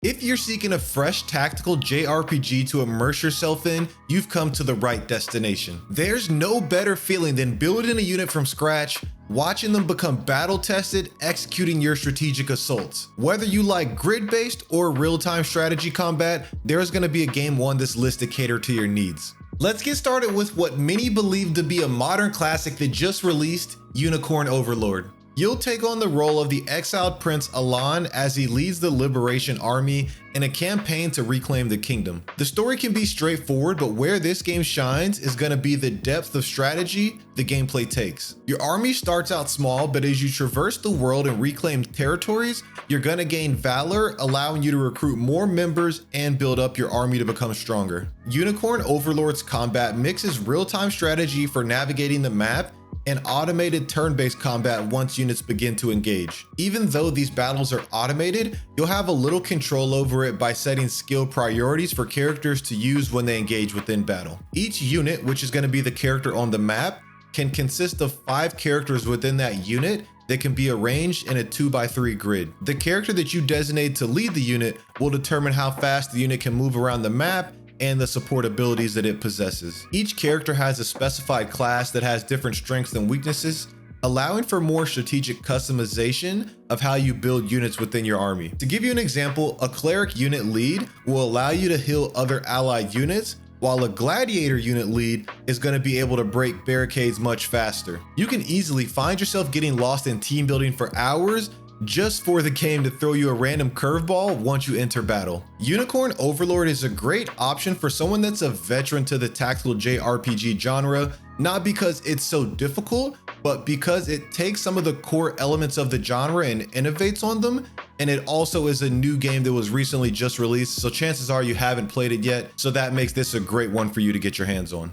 If you're seeking a fresh tactical JRPG to immerse yourself in, you've come to the right destination. There's no better feeling than building a unit from scratch, watching them become battle tested, executing your strategic assaults. Whether you like grid-based or real-time strategy combat, there's gonna be a game on this list to cater to your needs. Let's get started with what many believe to be a modern classic that just released, Unicorn Overlord. You'll take on the role of the exiled prince Alan as he leads the Liberation Army in a campaign to reclaim the kingdom. The story can be straightforward, but where this game shines is going to be the depth of strategy the gameplay takes. Your army starts out small, but as you traverse the world and reclaim territories, you're going to gain valor, allowing you to recruit more members and build up your army to become stronger. Unicorn Overlord's combat mixes real-time strategy for navigating the map and automated turn-based combat once units begin to engage. Even though these battles are automated, you'll have a little control over it by setting skill priorities for characters to use when they engage within battle. Each unit, which is going to be the character on the map, can consist of 5 characters within that unit that can be arranged in a 2x3 grid. The character that you designate to lead the unit will determine how fast the unit can move around the map and the support abilities that it possesses. Each character has a specified class that has different strengths and weaknesses, allowing for more strategic customization of how you build units within your army. To give you an example, a cleric unit lead will allow you to heal other allied units, while a gladiator unit lead is going to be able to break barricades much faster. You can easily find yourself getting lost in team building for hours just for the game to throw you a random curveball once you enter battle. Unicorn Overlord is a great option for someone that's a veteran to the tactical JRPG genre, not because it's so difficult, but because it takes some of the core elements of the genre and innovates on them. And it also is a new game that was recently just released, so chances are you haven't played it yet, so that makes this a great one for you to get your hands on.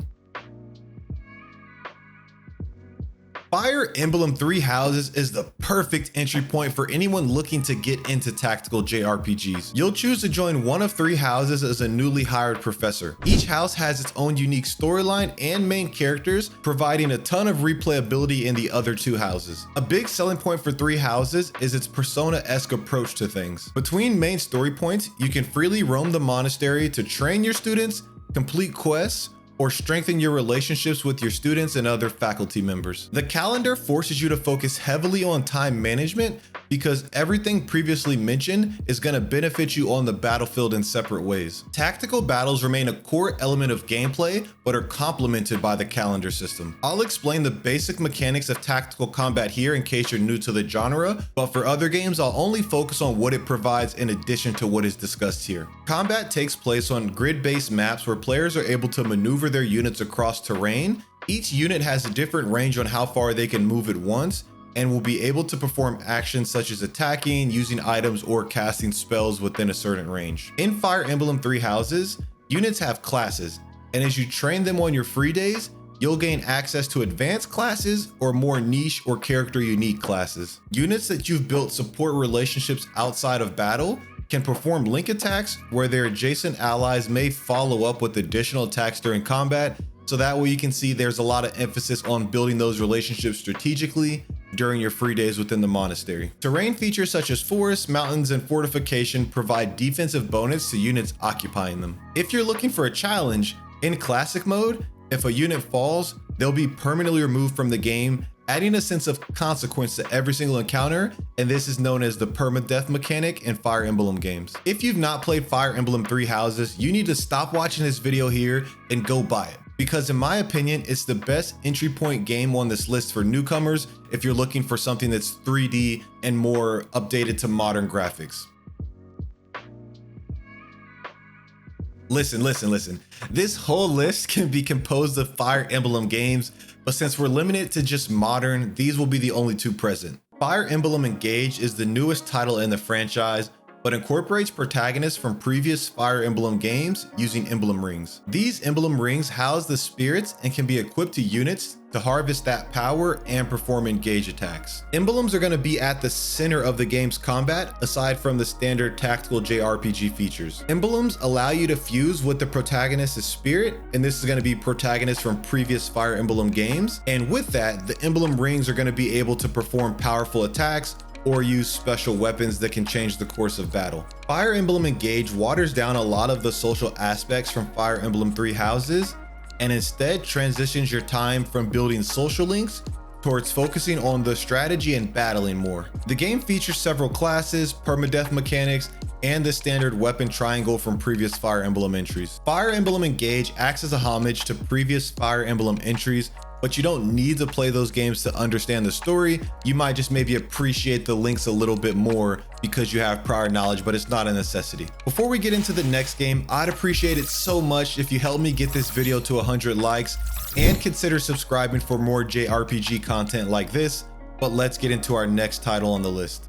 Fire Emblem Three Houses is the perfect entry point for anyone looking to get into tactical JRPGs. You'll choose to join one of 3 houses as a newly hired professor. Each house has its own unique storyline and main characters, providing a ton of replayability in the other 2 houses. A big selling point for 3 houses is its persona-esque approach to things. Between main story points, you can freely roam the monastery to train your students, complete quests, or strengthen your relationships with your students and other faculty members. The calendar forces you to focus heavily on time management because everything previously mentioned is going to benefit you on the battlefield in separate ways. Tactical battles remain a core element of gameplay, but are complemented by the calendar system. I'll explain the basic mechanics of tactical combat here in case you're new to the genre, but for other games, I'll only focus on what it provides in addition to what is discussed here. Combat takes place on grid-based maps where players are able to maneuver their units across terrain. Each unit has a different range on how far they can move at once, and will be able to perform actions such as attacking, using items, or casting spells within a certain range. In Fire Emblem Three Houses, units have classes, and as you train them on your free days, you'll gain access to advanced classes or more niche or character unique classes. Units that you've built support relationships outside of battle can perform link attacks where their adjacent allies may follow up with additional attacks during combat, so that way you can see there's a lot of emphasis on building those relationships strategically during your free days within the monastery. Terrain features such as forests, mountains, and fortification provide defensive bonus to units occupying them. If you're looking for a challenge, in classic mode, if a unit falls, they'll be permanently removed from the game, adding a sense of consequence to every single encounter, and this is known as the permadeath mechanic in Fire Emblem games. If you've not played Fire Emblem Three Houses, you need to stop watching this video here and go buy it, because in my opinion, it's the best entry point game on this list for newcomers if you're looking for something that's 3D and more updated to modern graphics. Listen. This whole list can be composed of Fire Emblem games, but since we're limited to just modern, these will be the only 2 present. Fire Emblem Engage is the newest title in the franchise, but incorporates protagonists from previous Fire Emblem games using emblem rings. These emblem rings house the spirits and can be equipped to units to harvest that power and perform engage attacks. Emblems are going to be at the center of the game's combat, aside from the standard tactical JRPG features. Emblems allow you to fuse with the protagonist's spirit, and this is going to be protagonists from previous Fire Emblem games. And with that, the emblem rings are going to be able to perform powerful attacks or use special weapons that can change the course of battle. Fire Emblem Engage waters down a lot of the social aspects from Fire Emblem Three Houses and instead transitions your time from building social links towards focusing on the strategy and battling more. The game features several classes, permadeath mechanics, and the standard weapon triangle from previous Fire Emblem entries. Fire Emblem Engage acts as a homage to previous Fire Emblem entries, but you don't need to play those games to understand the story. You might just maybe appreciate the links a little bit more because you have prior knowledge, but it's not a necessity. Before we get into the next game, I'd appreciate it so much if you help me get this video to 100 likes and consider subscribing for more JRPG content like this. But let's get into our next title on the list.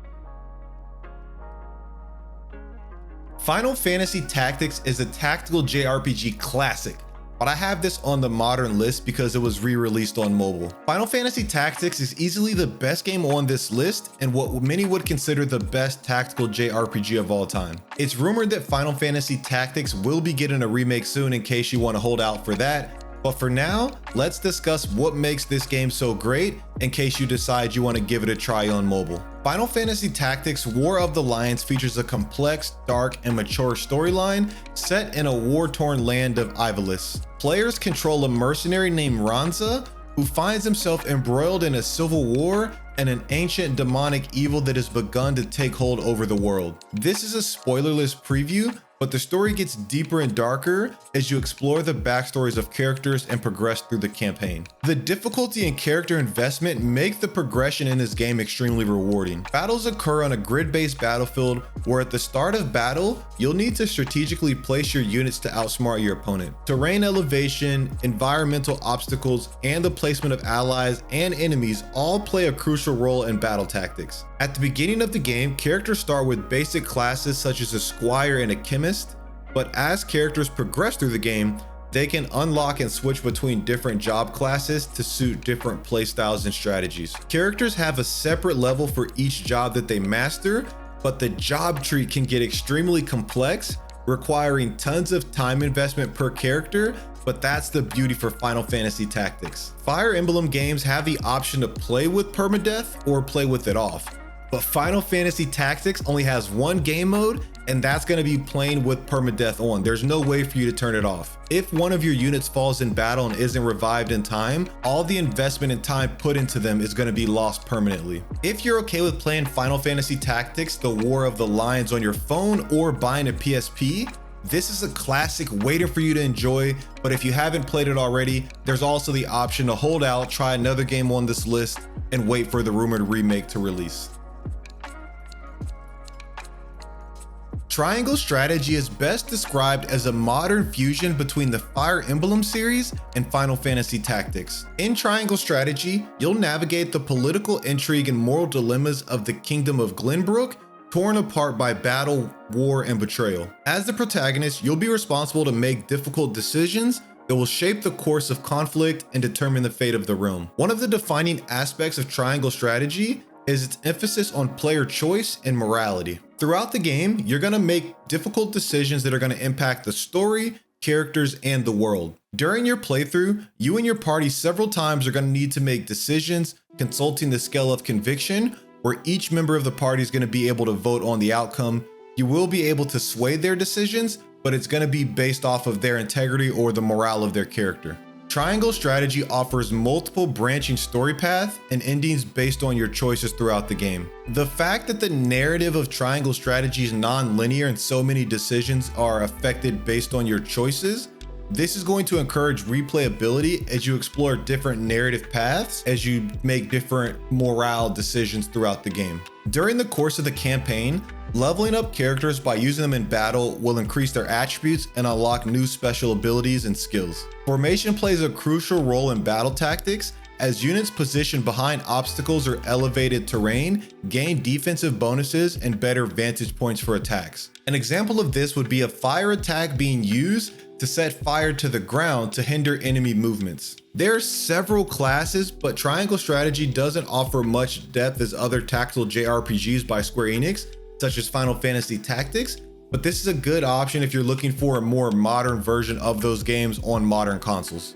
Final Fantasy Tactics is a tactical JRPG classic, but I have this on the modern list because it was re-released on mobile. Final Fantasy Tactics is easily the best game on this list and what many would consider the best tactical JRPG of all time. It's rumored that Final Fantasy Tactics will be getting a remake soon in case you want to hold out for that. But for now, let's discuss what makes this game so great in case you decide you want to give it a try on mobile. Final Fantasy Tactics War of the Lions features a complex, dark, and mature storyline set in a war-torn land of Ivalice. Players control a mercenary named Ranza, who finds himself embroiled in a civil war and an ancient demonic evil that has begun to take hold over the world. This is a spoilerless preview, but the story gets deeper and darker as you explore the backstories of characters and progress through the campaign. The difficulty and character investment make the progression in this game extremely rewarding. Battles occur on a grid-based battlefield where at the start of battle, you'll need to strategically place your units to outsmart your opponent. Terrain elevation, environmental obstacles, and the placement of allies and enemies all play a crucial role in battle tactics. At the beginning of the game, characters start with basic classes such as a squire and a chemist, but as characters progress through the game, they can unlock and switch between different job classes to suit different playstyles and strategies. Characters have a separate level for each job that they master, but the job tree can get extremely complex, requiring tons of time investment per character, but that's the beauty for Final Fantasy Tactics. Fire Emblem games have the option to play with permadeath or play with it off. But Final Fantasy Tactics only has one game mode, and that's going to be playing with permadeath on. There's no way for you to turn it off. If one of your units falls in battle and isn't revived in time, all the investment and time put into them is going to be lost permanently. If you're okay with playing Final Fantasy Tactics, the War of the Lions on your phone or buying a PSP, this is a classic waiting for you to enjoy, but if you haven't played it already, there's also the option to hold out, try another game on this list, and wait for the rumored remake to release. Triangle strategy is best described as a modern fusion between the Fire Emblem series and Final Fantasy Tactics. In Triangle strategy, you'll navigate the political intrigue and moral dilemmas of the Kingdom of Glenbrook, torn apart by battle, war, and betrayal. As the protagonist, you'll be responsible to make difficult decisions that will shape the course of conflict and determine the fate of the realm. One of the defining aspects of Triangle strategy is its emphasis on player choice and morality. Throughout the game, you're going to make difficult decisions that are going to impact the story, characters, and the world. During your playthrough, you and your party several times are going to need to make decisions consulting the scale of conviction, where each member of the party is going to be able to vote on the outcome. You will be able to sway their decisions, but it's going to be based off of their integrity or the morale of their character. Triangle strategy offers multiple branching story paths and endings based on your choices throughout the game. The fact that the narrative of Triangle strategy is non-linear and so many decisions are affected based on your choices, this is going to encourage replayability as you explore different narrative paths as you make different morale decisions throughout the game. During the course of the campaign, leveling up characters by using them in battle will increase their attributes and unlock new special abilities and skills. Formation plays a crucial role in battle tactics as units positioned behind obstacles or elevated terrain gain defensive bonuses and better vantage points for attacks. An example of this would be a fire attack being used to set fire to the ground to hinder enemy movements. There are several classes, but Triangle strategy doesn't offer much depth as other tactical JRPGs by Square Enix, such as Final Fantasy Tactics, but this is a good option if you're looking for a more modern version of those games on modern consoles.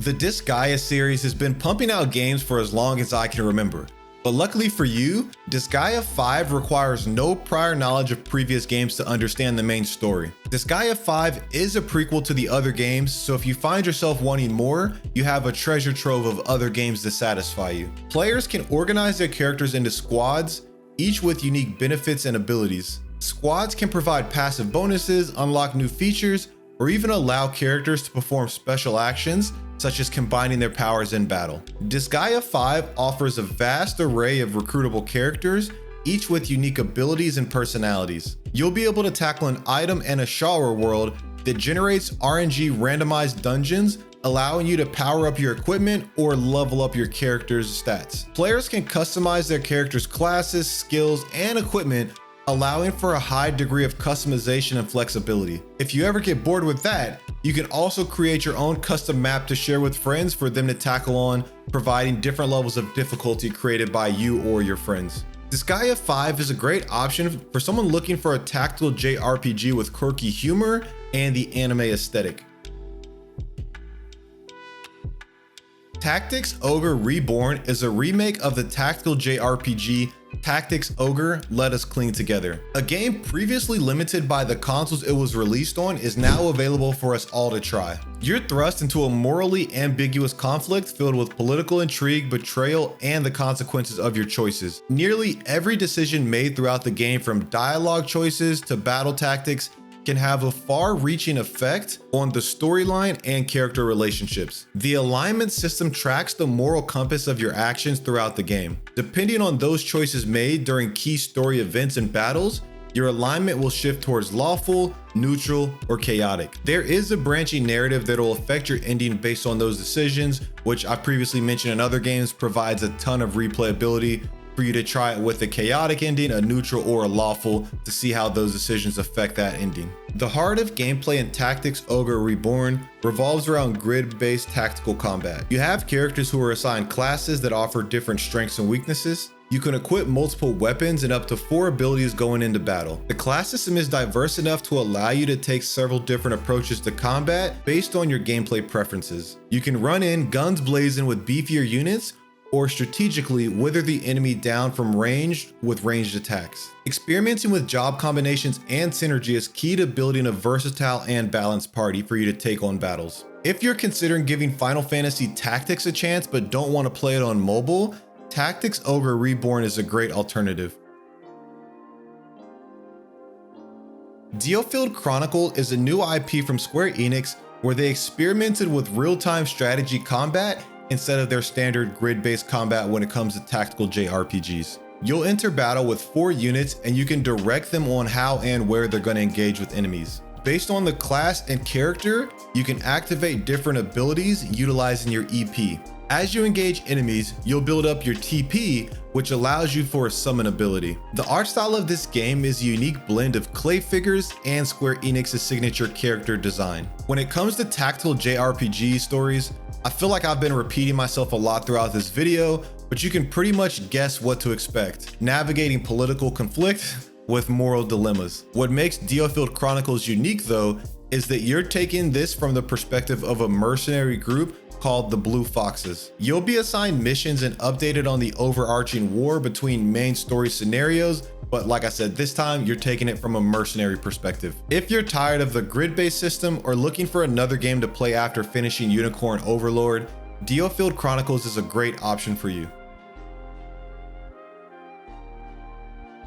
The Disgaea series has been pumping out games for as long as I can remember. But luckily for you, Disgaea 5 requires no prior knowledge of previous games to understand the main story. Disgaea 5 is a prequel to the other games, so if you find yourself wanting more, you have a treasure trove of other games to satisfy you. Players can organize their characters into squads, each with unique benefits and abilities. Squads can provide passive bonuses, unlock new features, or even allow characters to perform special actions, such as combining their powers in battle. Disgaea 5 offers a vast array of recruitable characters, each with unique abilities and personalities. You'll be able to tackle an item and a shower world that generates RNG randomized dungeons, allowing you to power up your equipment or level up your character's stats. Players can customize their character's classes, skills, and equipment, allowing for a high degree of customization and flexibility. If you ever get bored with that, you can also create your own custom map to share with friends for them to tackle on, providing different levels of difficulty created by you or your friends. Disgaea 5 is a great option for someone looking for a tactical JRPG with quirky humor and the anime aesthetic. Tactics Ogre Reborn is a remake of the tactical JRPG Tactics Ogre Let Us Cling Together. A game previously limited by the consoles it was released on is now available for us all to try. You're thrust into a morally ambiguous conflict filled with political intrigue, betrayal, and the consequences of your choices. Nearly every decision made throughout the game, from dialogue choices to battle tactics, can have a far-reaching effect on the storyline and character relationships. The alignment system tracks the moral compass of your actions throughout the game. Depending on those choices made during key story events and battles, your alignment will shift towards lawful, neutral, or chaotic. There is a branching narrative that will affect your ending based on those decisions, which I previously mentioned in other games provides a ton of replayability for you to try it with a chaotic ending, a neutral, or a lawful to see how those decisions affect that ending. The heart of gameplay in Tactics Ogre Reborn revolves around grid-based tactical combat. You have characters who are assigned classes that offer different strengths and weaknesses. You can equip multiple weapons and up to 4 abilities going into battle. The class system is diverse enough to allow you to take several different approaches to combat based on your gameplay preferences. You can run in guns blazing with beefier units, or strategically wither the enemy down from range with ranged attacks. Experimenting with job combinations and synergy is key to building a versatile and balanced party for you to take on battles. If you're considering giving Final Fantasy Tactics a chance but don't want to play it on mobile, Tactics Ogre Reborn is a great alternative. Diofield Chronicles is a new IP from Square Enix where they experimented with real-time strategy combat instead of their standard grid-based combat when it comes to tactical JRPGs. You'll enter battle with 4 units and you can direct them on how and where they're going to engage with enemies. Based on the class and character, you can activate different abilities utilizing your EP. As you engage enemies, you'll build up your TP, which allows you for a summon ability. The art style of this game is a unique blend of clay figures and Square Enix's signature character design. When it comes to tactical JRPG stories, I feel like I've been repeating myself a lot throughout this video, but you can pretty much guess what to expect. Navigating political conflict with moral dilemmas. What makes Diofield Chronicles unique though, is that you're taking this from the perspective of a mercenary group called the Blue Foxes. You'll be assigned missions and updated on the overarching war between main story scenarios, but like I said, this time you're taking it from a mercenary perspective. If you're tired of the grid-based system or looking for another game to play after finishing Unicorn Overlord, Diofield Chronicles is a great option for you.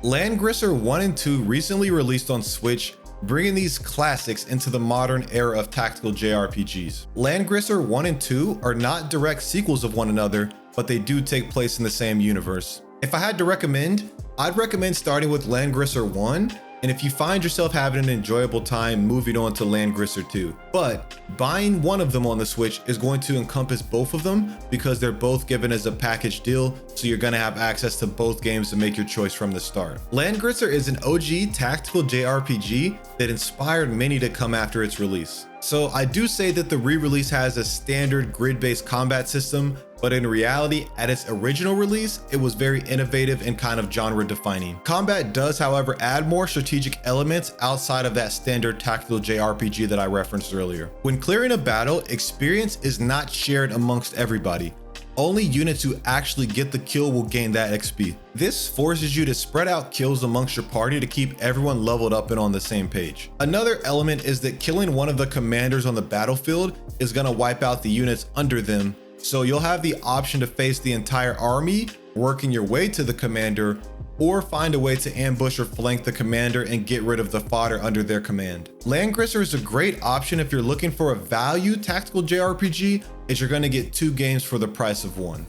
Langrisser 1 and 2 recently released on Switch, bringing these classics into the modern era of tactical JRPGs. Langrisser 1 and 2 are not direct sequels of one another, but they do take place in the same universe. If I had to recommend, I'd recommend starting with Langrisser 1, and if you find yourself having an enjoyable time, moving on to Langrisser 2. But buying one of them on the Switch is going to encompass both of them because they're both given as a package deal, so you're gonna have access to both games to make your choice from the start. Langrisser is an OG tactical JRPG that inspired many to come after its release. So I do say that the re-release has a standard grid-based combat system, but in reality, at its original release, it was very innovative and kind of genre defining. Combat does, however, add more strategic elements outside of that standard tactical JRPG that I referenced earlier. When clearing a battle, experience is not shared amongst everybody. Only units who actually get the kill will gain that XP. This forces you to spread out kills amongst your party to keep everyone leveled up and on the same page. Another element is that killing one of the commanders on the battlefield is going to wipe out the units under them, so you'll have the option to face the entire army, working your way to the commander, or find a way to ambush or flank the commander and get rid of the fodder under their command. Langrisser is a great option if you're looking for a value tactical JRPG, as you're going to get 2 games for the price of 1.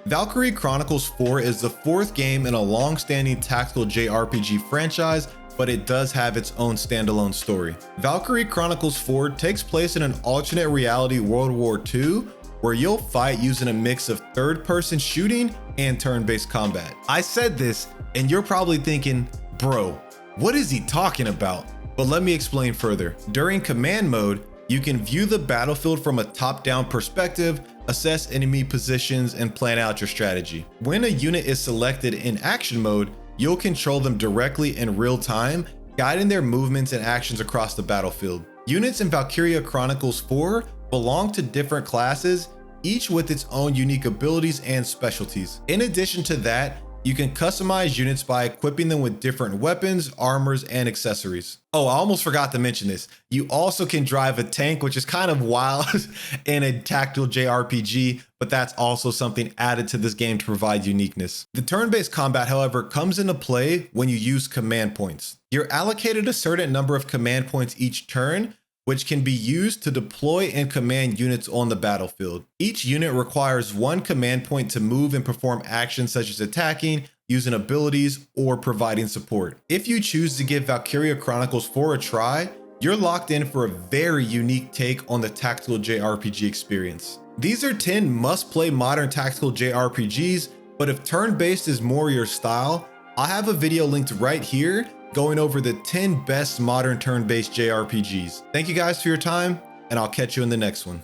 Valkyrie Chronicles 4 is the 4th game in a long-standing tactical JRPG franchise, but it does have its own standalone story. Valkyrie Chronicles 4 takes place in an alternate reality World War II, where you'll fight using a mix of third-person shooting and turn-based combat. I said this, and you're probably thinking, bro, what is he talking about? But let me explain further. During command mode, you can view the battlefield from a top-down perspective, assess enemy positions, and plan out your strategy. When a unit is selected in action mode, you'll control them directly in real time, guiding their movements and actions across the battlefield. Units in Valkyrie Chronicles 4 belong to different classes, each with its own unique abilities and specialties. In addition to that, you can customize units by equipping them with different weapons, armors, and accessories. Oh, I almost forgot to mention this. You also can drive a tank, which is kind of wild in a tactical JRPG, but that's also something added to this game to provide uniqueness. The turn-based combat, however, comes into play when you use command points. You're allocated a certain number of command points each turn, which can be used to deploy and command units on the battlefield. Each unit requires 1 command point to move and perform actions such as attacking, using abilities, or providing support. If you choose to give Valkyrie Chronicles 4 a try, you're locked in for a very unique take on the tactical JRPG experience. These are 10 must-play modern tactical JRPGs, but if turn-based is more your style, I'll have a video linked right here going over the 10 best modern turn-based JRPGs. Thank you guys for your time, and I'll catch you in the next one.